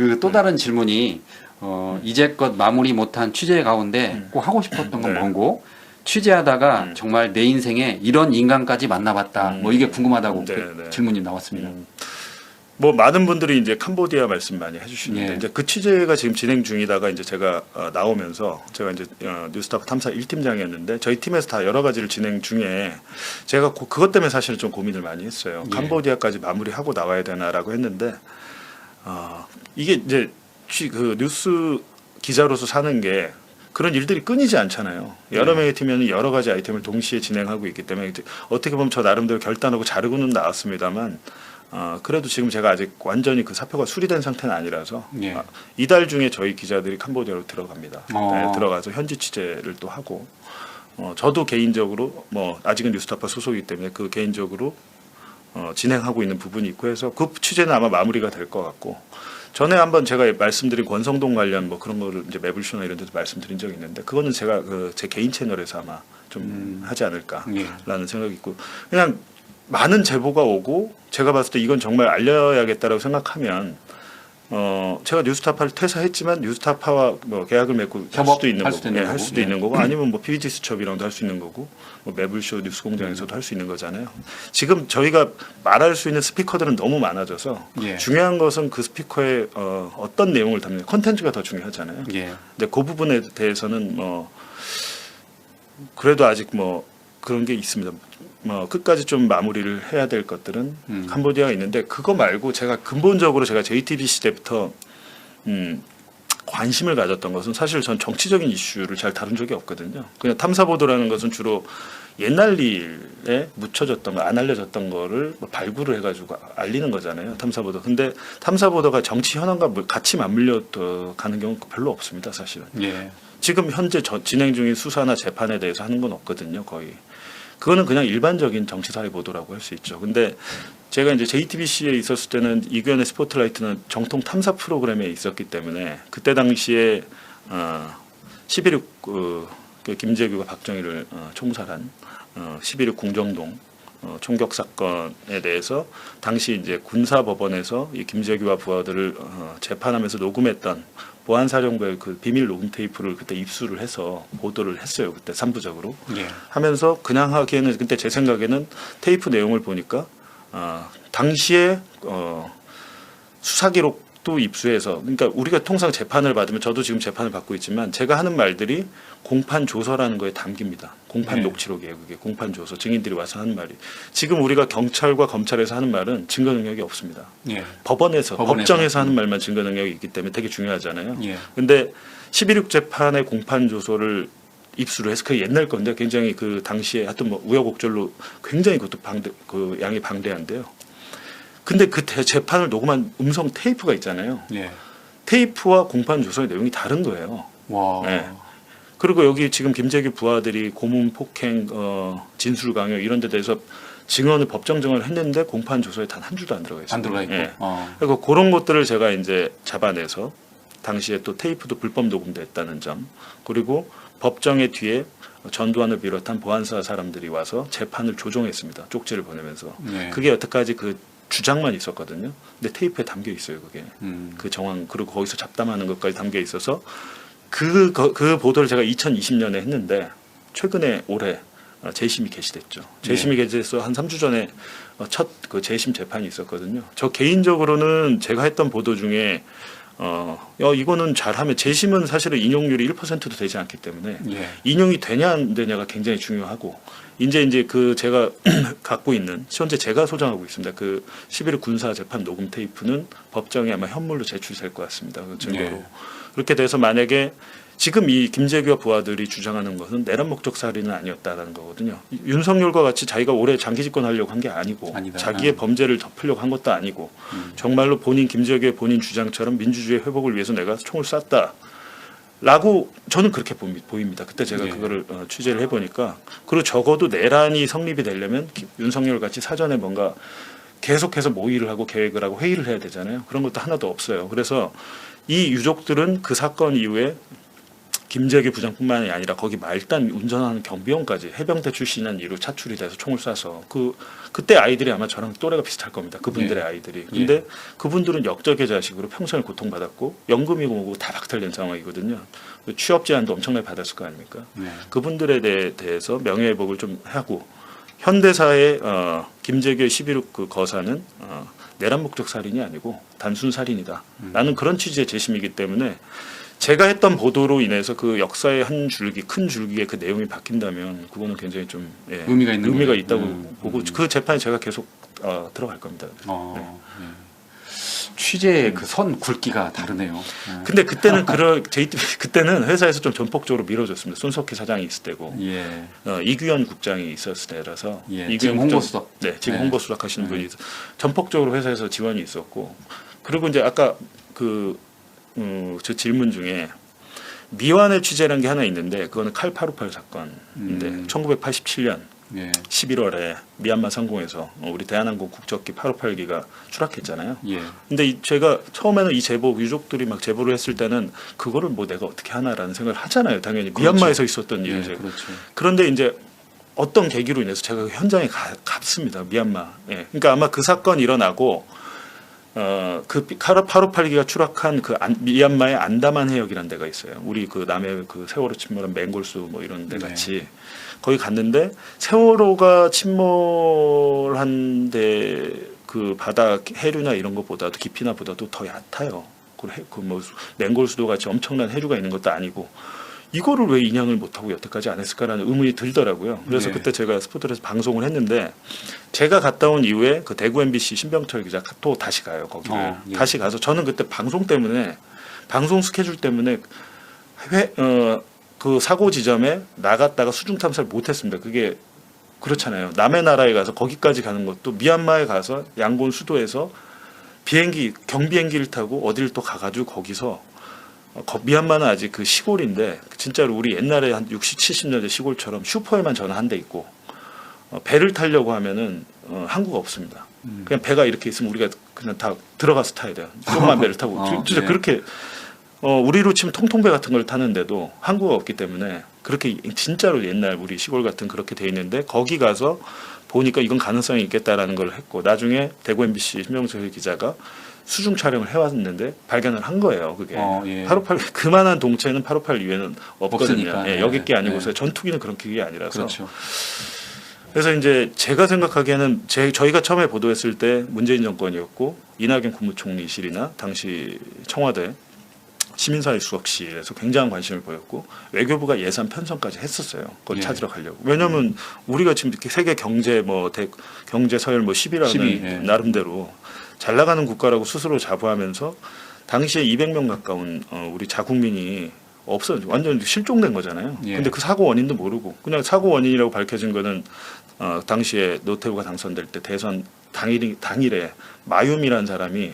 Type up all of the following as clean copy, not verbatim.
그 또 다른 질문이 이제껏 마무리 못한 취재 가운데 꼭 하고 싶었던 건 네. 뭔고? 취재하다가 정말 내 인생에 이런 인간까지 만나봤다. 뭐 이게 궁금하다고 네, 그 네. 질문이 나왔습니다. 뭐 많은 분들이 이제 캄보디아 말씀 많이 해주시는데 예. 이제 그 취재가 지금 진행 중이다가 이제 제가 나오면서 제가 이제 뉴스타파 탐사 1팀장이었는데 저희 팀에서 다 여러 가지를 진행 중에 제가 그것 때문에 사실 좀 고민을 많이 했어요. 예. 캄보디아까지 마무리하고 나와야 되나라고 했는데 이게 이제 그 뉴스 기자로서 사는 게 그런 일들이 끊이지 않잖아요. 여러 명의 팀에는 여러 가지 아이템을 동시에 진행하고 있기 때문에 이제 어떻게 보면 저 나름대로 결단하고 자르고는 나왔습니다만 그래도 지금 제가 아직 완전히 그 사표가 수리된 상태는 아니라서 예. 이달 중에 저희 기자들이 캄보디아로 들어갑니다. 어. 네, 들어가서 현지 취재를 또 하고 저도 개인적으로 뭐 아직은 뉴스타파 소속이기 때문에 그 개인적으로 진행하고 있는 부분이 있고 해서 그 취재는 아마 마무리가 될 것 같고 전에 한번 제가 말씀드린 권성동 관련 뭐 그런 거를 이제 매불쇼나 이런 데서 말씀드린 적이 있는데 그거는 제가 그 제 개인 채널에서 아마 좀 하지 않을까라는 예. 생각이 있고 그냥 많은 제보가 오고 제가 봤을 때 이건 정말 알려야겠다라고 생각하면 제가 뉴스타파를 퇴사했지만 뉴스타파와 뭐 계약을 맺고 할 수도 있는 협업할 거고, 수도 있는 할 거고. 수도 예. 있는 거고 아니면 뭐 PBG수첩이랑도 할 수 있는 거고 뭐 매불쇼 뉴스공장에서도 할 수 있는 거잖아요. 지금 저희가 말할 수 있는 스피커들은 너무 많아져서 예. 중요한 것은 그 스피커에 어떤 내용을 담는 컨텐츠가 더 중요하잖아요. 예. 근데 그 부분에 대해서는 뭐 그래도 아직 뭐 그런 게 있습니다. 뭐 끝까지 좀 마무리를 해야 될 것들은 캄보디아가 있는데 그거 말고 제가 근본적으로 제가 JTBC 때부터 관심을 가졌던 것은 사실 전 정치적인 이슈를 잘 다룬 적이 없거든요. 그냥 탐사 보도라는 것은 주로 옛날 일에 묻혀졌던 거, 안 알려졌던 거를 뭐 발굴을 해가지고 알리는 거잖아요. 탐사 보도. 근데 탐사 보도가 정치 현안과 같이 맞물려 가는 경우는 별로 없습니다. 사실은. 예. 지금 현재 진행 중인 수사나 재판에 대해서 하는 건 없거든요. 거의. 그거는 그냥 일반적인 정치사회 보도라고 할 수 있죠. 근데 제가 이제 JTBC에 있었을 때는 이규현의 스포트라이트는 정통 탐사 프로그램에 있었기 때문에 그때 당시에 11.6 그 김재규가 박정희를 총살한 11.6 궁정동 총격 사건에 대해서 당시 이제 군사법원에서 이 김재규와 부하들을 재판하면서 녹음했던 보안사령부의 그 비밀 녹음 테이프를 그때 입수를 해서 보도를 했어요. 그때 3부작으로 예. 하면서 그냥 하기에는 그때 제 생각에는 테이프 내용을 보니까 당시에 수사 기록도 입수해서 그러니까 우리가 통상 재판을 받으면 저도 지금 재판을 받고 있지만 제가 하는 말들이 공판 조서라는 거에 담깁니다. 공판 네. 녹취록이에요. 그게 공판 조서 증인들이 와서 하는 말이 지금 우리가 경찰과 검찰에서 하는 말은 증거 능력이 없습니다. 예. 법원에서 법원에서. 법정에서 하는 말만 증거 능력이 있기 때문에 되게 중요하잖아요. 예. 근데 11.6 재판의 공판 조서를 입수를 해서 그 옛날 건데 굉장히 그 당시에 하여튼 뭐 우여곡절로 굉장히 그것도 그 양이 방대한데요. 근데 그 재판을 녹음한 음성 테이프가 있잖아요. 예. 테이프와 공판 조서의 내용이 다른 거예요. 와. 네. 그리고 여기 지금 김재규 부하들이 고문 폭행, 진술 강요 이런 데 대해서 증언을 법정 증언을 했는데 공판 조서에 단 한 줄도 안 들어가 있어요. 안 들어가 있고. 예. 그리고 그런 것들을 제가 이제 잡아내서 당시에 또 테이프도 불법 녹음됐다는 점 그리고 법정의 뒤에 전두환을 비롯한 보안사 사람들이 와서 재판을 조종했습니다. 쪽지를 보내면서 네. 그게 여태까지 그 주장만 있었거든요. 근데 테이프에 담겨 있어요. 그게 그 정황 그리고 거기서 잡담하는 것까지 담겨 있어서 그 보도를 제가 2020년에 했는데 최근에 올해 재심이 개시됐죠. 재심이 개시돼서 한 3주 전에 첫 그 재심 재판이 있었거든요. 저 개인적으로는 제가 했던 보도 중에 이거는 잘하면 재심은 사실은 인용률이 1%도 되지 않기 때문에 예. 인용이 되냐 안 되냐가 굉장히 중요하고 이제 그 제가 갖고 있는 현재 제가 소장하고 있습니다. 그 11일 군사 재판 녹음 테이프는 법정에 아마 현물로 제출될 것 같습니다. 그 증거로. 예. 그렇게 돼서 만약에 지금 이 김재규와 부하들이 주장하는 것은 내란 목적 살인은 아니었다라는 거거든요. 윤석열과 같이 자기가 올해 장기 집권하려고 한 게 아니고 아니다. 자기의 범죄를 덮으려고 한 것도 아니고 정말로 김재규의 본인 주장처럼 민주주의 회복을 위해서 내가 총을 쐈다. 라고 저는 그렇게 보입니다. 그때 제가 예. 그거를 취재를 해보니까 그리고 적어도 내란이 성립이 되려면 윤석열 같이 사전에 뭔가 계속해서 모의를 하고 계획을 하고 회의를 해야 되잖아요. 그런 것도 하나도 없어요. 그래서 이 유족들은 그 사건 이후에 김재규 부장뿐만이 아니라 거기 말단 운전하는 경비원까지 해병대 출신한 이로 차출이 돼서 총을 쏴서 그때 아이들이 아마 저랑 또래가 비슷할 겁니다. 그분들의 아이들이. 근데 그분들은 역적의 자식으로 평생을 고통받았고 연금이고 뭐고 다 박탈된 상황이거든요. 취업 제한도 엄청나게 받았을 거 아닙니까? 그분들에 대해서 명예회복을 좀 하고 현대사의 김재규의 11호 그 거사는 내란 목적 살인이 아니고 단순 살인이다. 라는 그런 취지의 재심이기 때문에 제가 했던 보도로 인해서 그 역사의 한 줄기, 큰 줄기의 그 내용이 바뀐다면 그거는 굉장히 좀 의미가 있는 의미가 거예요. 있다고 보고 그 재판에 제가 계속 들어갈 겁니다. 네. 취재의 그 선 굵기가 다르네요. 근데 그때는 JTBC 그때는 회사에서 좀 전폭적으로 밀어줬습니다. 손석희 사장이 있을 때고 예. 이규현 국장이 있었을 때라서 예. 지금 홍보수석. 네, 지금 네. 홍보수석 하시는 분이 전폭적으로 회사에서 지원이 있었고 그리고 이제 아까 저 질문 중에 미완의 취재라는 게 하나 있는데 그거는 칼 858 사건인데 1987년 예. 11월에 미얀마 상공에서 우리 대한항공 국적기 858기가 추락했잖아요. 예. 근데 제가 처음에는 이 제보 유족들이 막 제보를 했을 때는 그거를 뭐 내가 어떻게 하나라는 생각을 하잖아요. 당연히 그렇죠. 미얀마에서 있었던 일이죠. 그렇죠. 그런데 이제 어떤 계기로 인해서 제가 현장에 갔습니다. 미얀마. 예. 그러니까 아마 그 사건이 일어나고 그 858기가 추락한 그 미얀마의 안다만 해역이라는 데가 있어요. 우리 그 남해 그 세월호 침몰한 맹골수 뭐 이런 데 같이 거기 갔는데 세월호가 침몰한 데 그 바다 해류나 이런 것보다도 깊이나 보다도 더 얕아요. 그뭐 맹골수도 같이 엄청난 해류가 있는 것도 아니고 이거를 왜 인양을 못하고 여태까지 안 했을까라는 의문이 들더라고요. 그래서 네. 그때 제가 스포츠에서 방송을 했는데 제가 갔다 온 이후에 그 대구 MBC 신병철 기자 또 다시 가요. 거기를 예. 다시 가서 저는 그때 방송 때문에 방송 스케줄 때문에 그 사고 지점에 나갔다가 수중 탐사를 못했습니다. 그게 그렇잖아요. 남의 나라에 가서 거기까지 가는 것도 미얀마에 가서 양곤 수도에서 경비행기를 타고 어디를 또 가가지고 거기서 미얀마는 아직 그 시골인데 진짜로 우리 옛날에 한 60, 70년대 시골처럼 슈퍼에만 전화 한 대 있고 배를 타려고 하면은 항구가 없습니다. 그냥 배가 이렇게 있으면 우리가 그냥 다 들어가서 타야 돼요. 조그만 배를 타고 진짜 네. 그렇게 우리로 치면 통통배 같은 걸 타는데도 항구가 없기 때문에 그렇게 진짜로 옛날 우리 시골 같은 그렇게 돼 있는데 거기 가서 보니까 이건 가능성이 있겠다라는 걸 했고 나중에 대구 MBC 신명철 기자가 수중 촬영을 해왔는데 발견을 한 거예요. 그게 858 그만한 동체는 858 이외에는 없거든요. 없으니까. 여객 기 아니고서 전투기는 그런 기계 아니라서. 그렇죠. 그래서 이제 제가 생각하기에는 저희가 처음에 보도했을 때 문재인 정권이었고 이낙연 국무총리실이나 당시 청와대 시민사회수석실에서 굉장한 관심을 보였고 외교부가 예산 편성까지 했었어요. 거기 찾으러 가려고. 왜냐하면 우리가 지금 이렇게 세계 경제 경제 서열 10위라는 나름대로 잘 나가는 국가라고 스스로 자부하면서 당시에 200명 가까운 우리 자국민이 완전 실종된 거잖아요. 근데 그 사고 원인도 모르고 그냥 사고 원인이라고 밝혀진 거는 당시에 노태우가 당선될 때 대선 당일에 마유미라는 사람이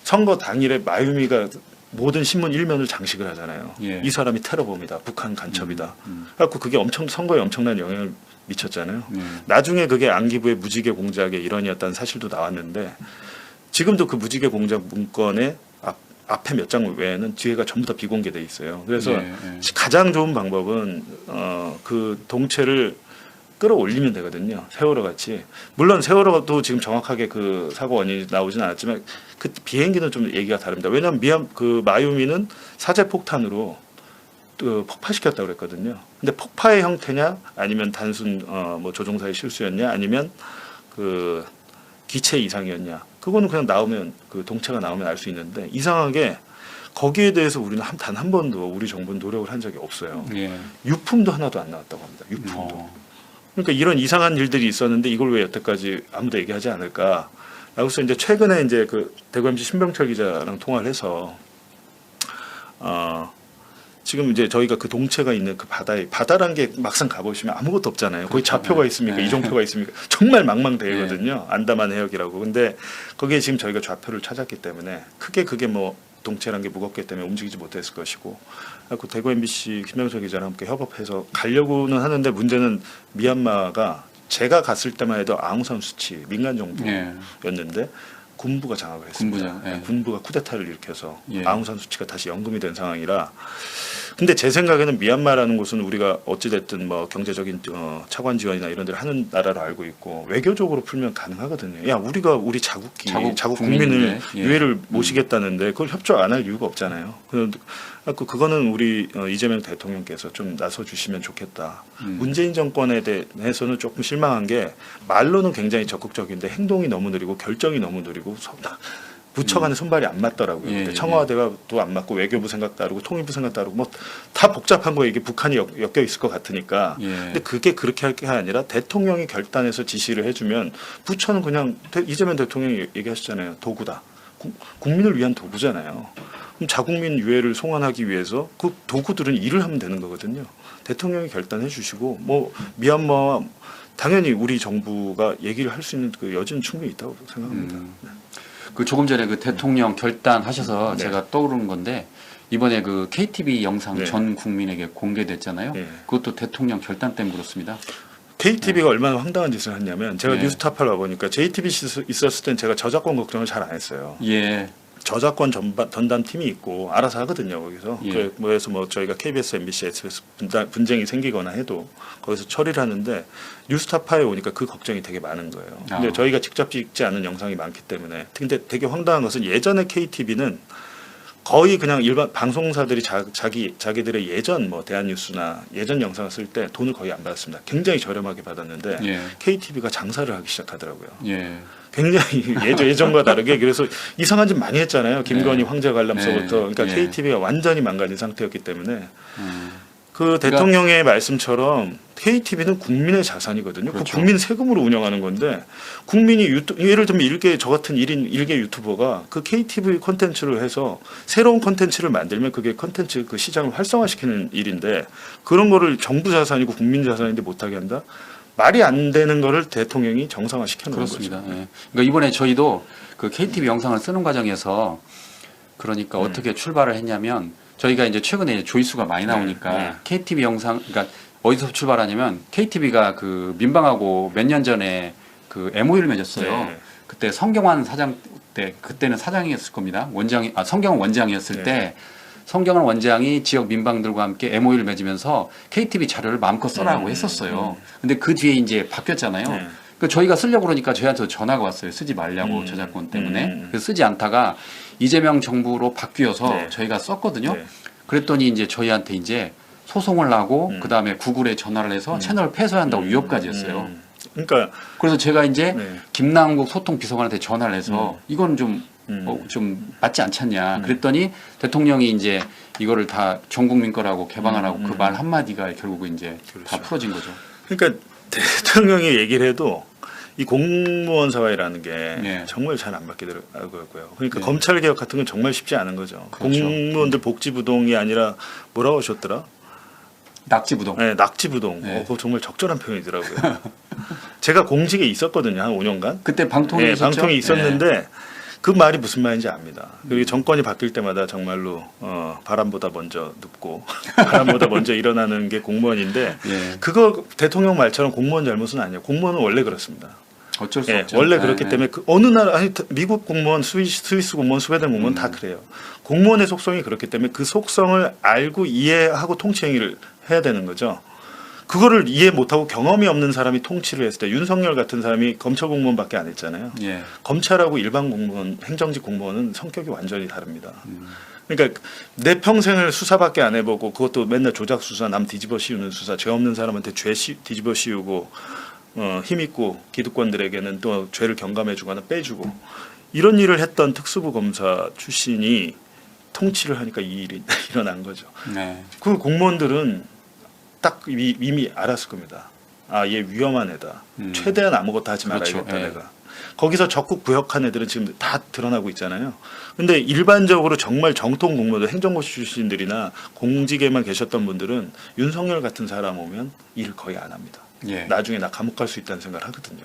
선거 당일에 마유미가 모든 신문 일면을 장식을 하잖아요. 이 사람이 테러범이다. 북한 간첩이다. 그래갖고 그게 선거에 엄청난 영향을 미쳤잖아요. 나중에 그게 안기부의 무지개 공작의 일원이었다는 사실도 나왔는데 지금도 그 무지개 공작 문건의 앞에 몇 장 외에는 뒤에가 전부 다 비공개돼 있어요. 그래서 가장 좋은 방법은 그 동체를 끌어올리면 되거든요. 세월호 같이. 물론 세월호도 지금 정확하게 그 사고 원인이 나오진 않았지만 그 비행기는 좀 얘기가 다릅니다. 왜냐하면 그 마유미는 사제 폭탄으로 폭파시켰다고 그랬거든요. 근데 폭파의 형태냐 아니면 단순 뭐 조종사의 실수였냐 아니면 그 기체 이상이었냐 그거는 그냥 나오면 그 동체가 나오면 알 수 있는데 이상하게 거기에 대해서 우리는 단 한 번도 우리 정부는 노력을 한 적이 없어요. 유품도 하나도 안 나왔다고 합니다. 유품도. 그러니까 이런 이상한 일들이 있었는데 이걸 왜 여태까지 아무도 얘기하지 않을까? 라고서 이제 최근에 이제 그 대구 MBC 신병철 기자랑 통화를 해서 지금 이제 저희가 그 동체가 있는 그 바다란 게 막상 가보시면 아무것도 없잖아요. 거기 좌표가 있습니까? 이종표가 있습니까? 정말 망망대해거든요. 안다만 해역이라고. 근데 거기에 지금 저희가 좌표를 찾았기 때문에 크게 그게 뭐 동체란 게 무겁기 때문에 움직이지 못했을 것이고 그 대구 MBC 김명철 기자랑 함께 협업해서 가려고는 하는데 문제는 미얀마가 제가 갔을 때만 해도 아웅산 수치 민간 정부였는데 군부가 장악을 했습니다. 군부가 쿠데타를 일으켜서 아웅산 수치가 다시 연금이 된 상황이라 근데 제 생각에는 미얀마라는 곳은 우리가 어찌됐든 뭐 경제적인 차관 지원이나 이런 데를 하는 나라로 알고 있고 외교적으로 풀면 가능하거든요. 야 우리가 우리 자국 국민을 국민인데, 예. 유해를 모시겠다는데 그걸 협조 안 할 이유가 없잖아요. 그거는 우리 이재명 대통령께서 좀 나서 주시면 좋겠다. 문재인 정권에 대해서는 조금 실망한 게 말로는 굉장히 적극적인데 행동이 너무 느리고 결정이 너무 느리고 부처 간의 손발이 안 맞더라고요. 예, 근데 예. 청와대가 또 안 맞고 외교부 생각 다르고 통일부 생각 다르고 뭐 다 복잡한 거에 이게 북한이 엮여 있을 것 같으니까. 예. 근데 그게 그렇게 할 게 아니라 대통령이 결단해서 지시를 해주면 부처는 그냥 이재명 대통령이 얘기하시잖아요. 도구다. 국민을 위한 도구잖아요. 그럼 자국민 유해를 송환하기 위해서 그 도구들은 일을 하면 되는 거거든요. 대통령이 결단해 주시고 뭐 미얀마와 당연히 우리 정부가 얘기를 할 수 있는 그 여지는 충분히 있다고 생각합니다. 그 조금 전에 그 대통령 결단하셔서 네. 제가 떠오르는 건데 이번에 그 KTV 영상 네. 전 국민에게 공개됐잖아요. 네. 그것도 대통령 결단 때문에 그렇습니다. KTV가 얼마나 황당한 짓을 했냐면 제가 네. 뉴스타파를 와보니까 JTBC 있었을 땐 제가 저작권 걱정을 잘 안 했어요. 예. 저작권 전담 팀이 있고 알아서 하거든요. 거기서 예. 그래서 뭐 저희가 KBS, MBC, SBS 분쟁이 생기거나 해도 거기서 처리를 하는데 뉴스타파에 오니까 그 걱정이 되게 많은 거예요. 근데 아. 저희가 직접 찍지 않은 영상이 많기 때문에 근데 되게 황당한 것은 예전에 KTV는 거의 그냥 일반 방송사들이 자기들의 예전 뭐 대한뉴스나 예전 영상을 쓸 때 돈을 거의 안 받았습니다. 굉장히 저렴하게 받았는데 예. KTV가 장사를 하기 시작하더라고요. 예. 굉장히 예전과 다르게 그래서 이상한 짓 많이 했잖아요. 김건희 네. 황제 관람서부터. 네. 그러니까 예. KTV가 완전히 망가진 상태였기 때문에 그 대통령의 말씀처럼 KTV는 국민의 자산이거든요. 그렇죠. 그 국민 세금으로 운영하는 건데 국민이 예를 들면 저 같은 일개 유튜버가 그 KTV 콘텐츠를 해서 새로운 콘텐츠를 만들면 그게 콘텐츠 그 시장을 활성화시키는 일인데 그런 거를 정부 자산이고 국민 자산인데 못하게 한다? 말이 안 되는 거를 대통령이 정상화시켜 놓은 그렇습니다. 거죠. 예. 그러니까 이번에 저희도 그 KTV 영상을 쓰는 과정에서 그러니까 어떻게 출발을 했냐면 저희가 이제 최근에 조회수가 많이 나오니까 네. KTV 영상 그러니까 어디서 출발하냐면 KTV가 그 민방하고 몇 년 전에 그 MOU를 맺었어요. 네. 그때 성경환 사장 때 그때는 사장이었을 겁니다. 성경환 원장이었을 네. 때 성경환 원장이 지역 민방들과 함께 MOU를 맺으면서 KTV 자료를 마음껏 써라고 했었어요. 근데 그 뒤에 이제 바뀌었잖아요. 네. 그 저희가 쓰려고 그러니까 저희한테 전화가 왔어요. 쓰지 말라고 저작권 때문에. 그래서 쓰지 않다가 이재명 정부로 바뀌어서 네. 저희가 썼거든요. 네. 그랬더니 이제 저희한테 이제 소송을 하고 그다음에 구글에 전화를 해서 채널을 폐쇄한다고 위협까지 했어요. 그러니까 그래서 제가 이제 네. 김남국 소통 비서관한테 전화를 해서 이건 좀 맞지 않잖냐. 그랬더니 대통령이 이제 이거를 다 전 국민 거라고 개방하라고 그 말 한마디가 결국 이제 다 그렇죠. 풀어진 거죠. 그러니까 대통령이 얘기를 해도 이 공무원 사회라는 게 네. 정말 잘 안 바뀌더라고요. 그러니까 네. 검찰 개혁 같은 건 정말 쉽지 않은 거죠. 그렇죠. 공무원들 복지부동이 아니라 뭐라고 하셨더라? 낙지부동. 네, 낙지부동. 네. 그거 정말 적절한 표현이더라고요. 제가 공직에 있었거든요. 한 5년간. 그때 방통위 네, 있었죠? 방통이 있었는데 네. 그 말이 무슨 말인지 압니다. 그리고 정권이 바뀔 때마다 정말로 바람보다 먼저 눕고 바람보다 먼저 일어나는 게 공무원인데 예. 그거 대통령 말처럼 공무원 잘못은 아니에요. 공무원은 원래 그렇습니다. 어쩔 수 예, 없죠. 원래 네, 그렇기 네. 때문에 그 어느 나라 아니 미국 공무원, 스위스 공무원, 스웨덴 공무원 다 그래요. 공무원의 속성이 그렇기 때문에 그 속성을 알고 이해하고 통치 행위를 해야 되는 거죠. 그거를 이해 못하고 경험이 없는 사람이 통치를 했을 때 윤석열 같은 사람이 검찰 공무원밖에 안 했잖아요. 예. 검찰하고 일반 공무원, 행정직 공무원은 성격이 완전히 다릅니다. 그러니까 내 평생을 수사밖에 안 해보고 그것도 맨날 조작 수사, 남 뒤집어 씌우는 수사, 죄 없는 사람한테 뒤집어 씌우고 힘있고 기득권들에게는 또 죄를 경감해주거나 빼주고 이런 일을 했던 특수부 검사 출신이 통치를 하니까 이 일이 일어난 거죠. 네. 그 공무원들은 딱 이미 알았을 겁니다. 아, 얘 위험한 애다. 최대한 아무것도 하지 그렇죠. 말아야겠다, 예. 내가. 거기서 적극 부역한 애들은 지금 다 드러나고 있잖아요. 근데 일반적으로 정말 정통 공무원들, 행정고시 출신들이나 공직에만 계셨던 분들은 윤석열 같은 사람 오면 일 거의 안 합니다. 예. 나중에 나 감옥 갈 수 있다는 생각을 하거든요.